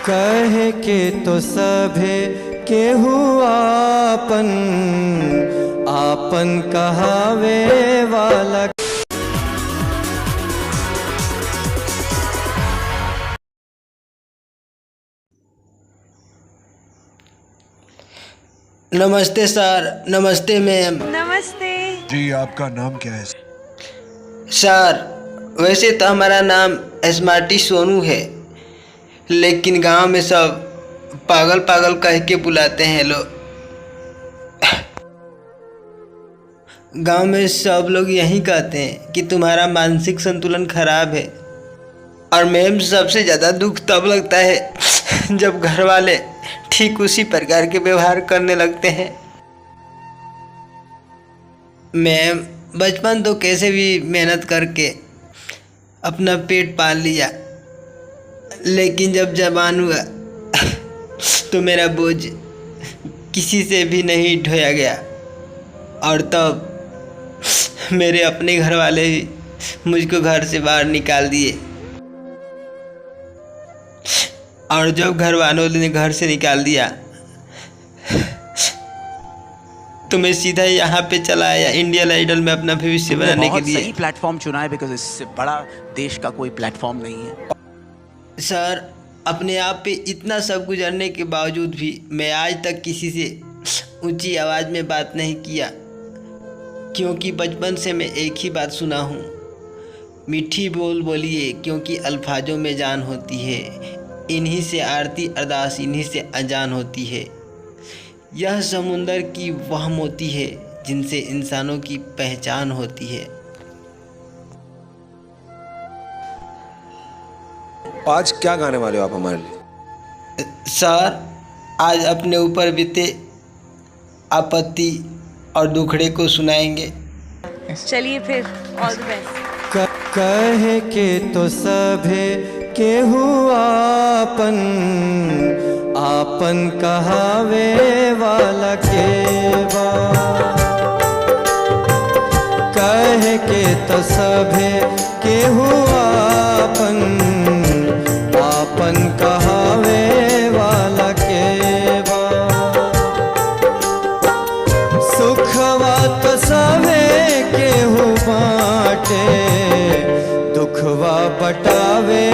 कहे के तो सभे केहू आपन आपन कहावे वाला। नमस्ते सर। नमस्ते मैम। नमस्ते जी, आपका नाम क्या है? सर वैसे तो हमारा नाम स्मार्टी सोनू है, लेकिन गांव में सब पागल पागल कह के बुलाते हैं लोग। गांव में सब लोग यही कहते हैं कि तुम्हारा मानसिक संतुलन खराब है। और मैम सबसे ज़्यादा दुख तब लगता है जब घर वाले ठीक उसी प्रकार के व्यवहार करने लगते हैं। मैम बचपन तो कैसे भी मेहनत करके अपना पेट पाल लिया, लेकिन जब जवान हुआ तो मेरा बोझ किसी से भी नहीं ढोया गया। और तब मेरे अपने घर वाले ही मुझको घर से बाहर निकाल दिए। और जब घर वालों ने घर से निकाल दिया तो मैं सीधा यहाँ पे चला आया इंडियन आइडल में अपना भविष्य बनाने के लिए। सही प्लेटफॉर्म चुना है, बिकॉज इससे बड़ा देश का कोई प्लेटफॉर्म नहीं है। सर अपने आप पे इतना सब गुजरने के बावजूद भी मैं आज तक किसी से ऊंची आवाज़ में बात नहीं किया, क्योंकि बचपन से मैं एक ही बात सुना हूँ, मीठी बोल बोलिए क्योंकि अल्फाजों में जान होती है, इन्हीं से आरती अरदास इन्हीं से अजान होती है। यह समुंदर की वह मोती है जिनसे इंसानों की पहचान होती है। आज क्या गाने वाले हो आप हमारे लिए? सर आज अपने ऊपर बीते आपत्ति और दुखड़े को सुनाएंगे। चलिए फिर, ऑल द बेस्ट। कहे के तो सभे केहू आपन आपन कहावे वाला केवा। कहे के तो सभे केहू आपन आपन कहावे वाला केवा। सुखवा तो सभे केहू बाटे दुखवा बटावे